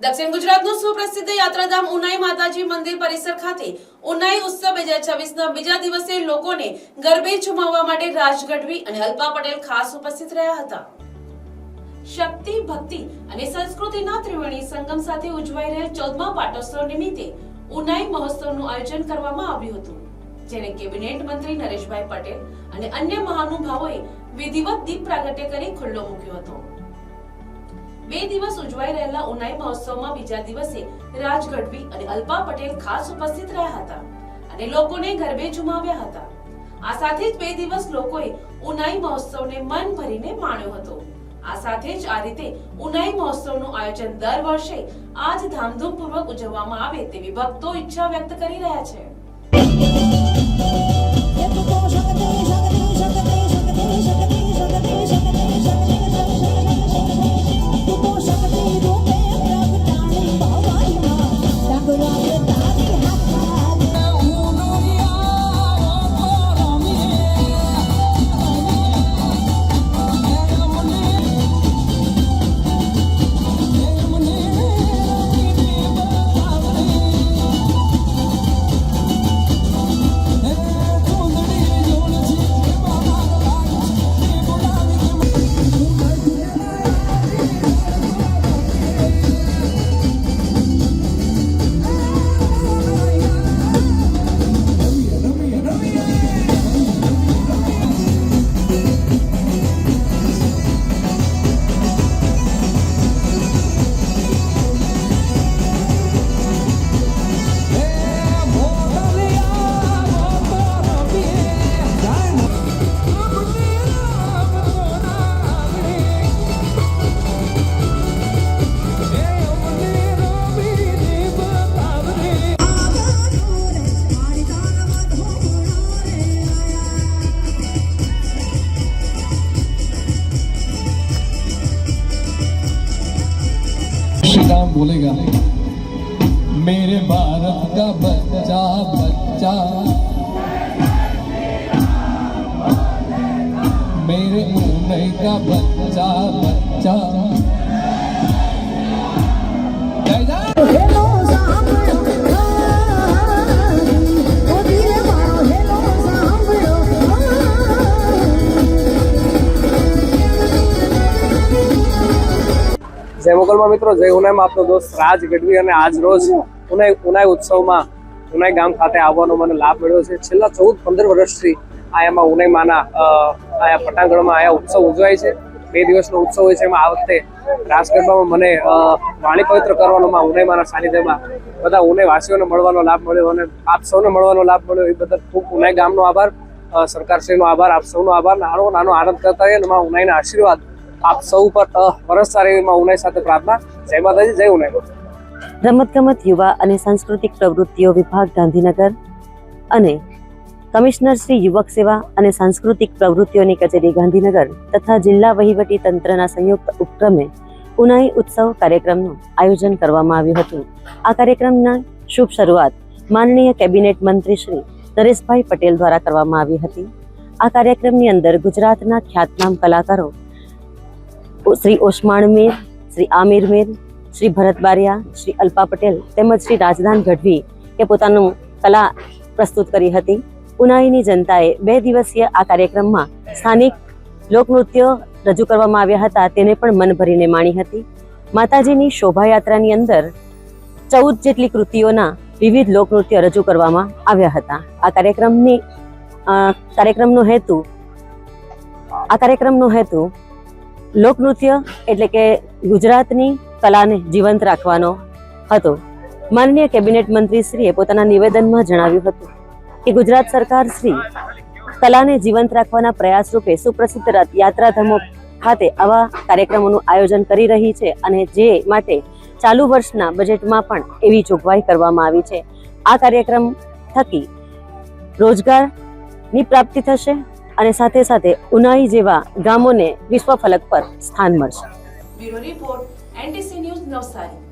દક્ષિણ ગુજરાતનું સુપ્રસિદ્ધ યાત્રાધામ ઉનાઈ માતાજી મંદિર પરિસર ખાતે ઉનાઈ ઉત્સવ 2026ના બીજા દિવસે લોકોને ગરબે ઝુમાવવા માટે રાજ ગઢવી અને અલ્પા પટેલ ખાસ ઉપસ્થિત રહ્યા હતા। શક્તિ, ભક્તિ અને સંસ્કૃતિના ત્રિવેણી સંગમ સાથે ઉજવાઈ રહેલ 14મા પાટોત્સવ નિમિત્તે ઉનાઈ મહોત્સવનું આયોજન કરવામાં આવ્યું હતું, જેને કેબિનેટ મંત્રી નરેશભાઈ પટેલ અને અન્ય મહાનુભાવોએ વિધિવત દીપ પ્રાગટ્ય કરી ખુલ્લો મૂક્યો હતો। 2 દિવસ ઉજવાઈ રહેલા ઉનાઈ મહોત્સવમાં બીજા દિવસે રાજ ગઢવી અને અલ્પા પટેલ ખાસ ઉપસ્થિત રહ્યા હતા અને લોકોને ગરબે ઝુમાવ્યા હતા। આ સાથે જ 2 દિવસ લોકોએ ઉનાઈ મહોત્સવને મન ભરીને માણ્યો હતો। આ સાથે જ આ રીતે ઉનાઈ મહોત્સવનું આયોજન દર વર્ષે આજ ધામધૂમપૂર્વક ઉજવવામાં આવે તેવી ભક્તો ઈચ્છા વ્યક્ત કરી રહ્યા છે। बोलेगा मेरे भारत का बच्चा बच्चा, मेरे उन्नई का बच्चा बच्चा। જય મોગલમાં મિત્રો, જય ઉનાઈમાં આપનો દોસ્ત રાજ ગઢવી અને આજ રોજ ઉનાઈ ઉત્સવમાં ઉનાઈ ગામ ખાતે આવવાનો મને લાભ મળ્યો છે। છેલ્લા 14-15 વર્ષથી આયામાં ઉનાઈમાંના આયા પટાંગણમાં આયા ઉત્સવ ઉજવાય છે। 2 દિવસનો ઉત્સવ હોય છે। એમાં આ વખતે રાસ ગરબામાં મને વાણી પવિત્ર કરવાનોમાં ઉનાઈમાંના સાનિધ્યમાં બધા ઉનાઈ વાસીઓને મળવાનો લાભ મળ્યો અને આપ સૌને મળવાનો લાભ મળ્યો એ બદલ ખૂબ ઉનાઈ ગામનો આભાર, સરકારશ્રીનો આભાર, આપ સૌનો આભાર। નાનો આનંદ કરતા રહીએ અને ઉનાઈના આશીર્વાદ આપ સૌ પર વરસતા રહે એમાં ઉનાઈ સાથે પ્રાર્થના। જય માતાજી, જય ઉનાઈ। રમતગમત, યુવા અને સાંસ્કૃતિક પ્રવૃત્તિઓ વિભાગ ગાંધીનગર અને કમિશનર શ્રી યુવક સેવા અને સાંસ્કૃતિક પ્રવૃત્તિઓની કચેરી ગાંધીનગર તથા જિલ્લા વહીવટી તંત્રના સંયુક્ત ઉપક્રમે ઉનાઈ ઉત્સવ કાર્યક્રમનું આયોજન કરવામાં આવ્યું હતું। આ કાર્યક્રમના શુભ શરૂઆત માનનીય કેબિનેટ મંત્રી શ્રી નરેશભાઈ પટેલ દ્વારા કરવામાં આવી હતી। આ કાર્યક્રમની અંદર ગુજરાતના ખ્યાતનામ કલાકારો શ્રી ઓસ્માણ મીર, શ્રી આમિર મીર, શ્રી ભરત બારિયા, શ્રી અલ્પા પટેલ તેમજ શ્રી રાજદાન ગઢવી એ પોતાનું કલા પ્રસ્તુત કરી હતી। ઉનાઈની જનતાએ 2 દિવસીય આ કાર્યક્રમમાં સ્થાનિક લોકનૃત્યો રજૂ કરવામાં આવ્યા હતા, તેને પણ મન ભરીને માણી હતી। માતાજીની શોભાયાત્રાની અંદર 14 જેટલી કૃતિઓના વિવિધ લોકનૃત્ય રજૂ કરવામાં આવ્યા હતા। આ કાર્યક્રમનો હેતુ લોકનૃત્ય એટલે કે ગુજરાતની કલાને જીવંત રાખવાનો હતો। માનનીય કેબિનેટ મંત્રી શ્રીએ પોતાના નિવેદનમાં જણાવ્યું હતું કે ગુજરાત સરકાર શ્રી કલાને જીવંત રાખવાના પ્રયાસ રૂપે સુપ્રસિદ્ધ યાત્રાધામો ખાતે આવા કાર્યક્રમોનું આયોજન કરી રહી છે અને જે માટે ચાલુ વર્ષના બજેટમાં પણ એવી જોગવાઈ કરવામાં આવી છે। આ કાર્યક્રમ થકી રોજગારની પ્રાપ્તિ થશે અને સાથે સાથે ઉનાઈ જેવા ગામોને વિશ્વ ફલક પર સ્થાન મળશે। Bureau report, NTC news, Navsari.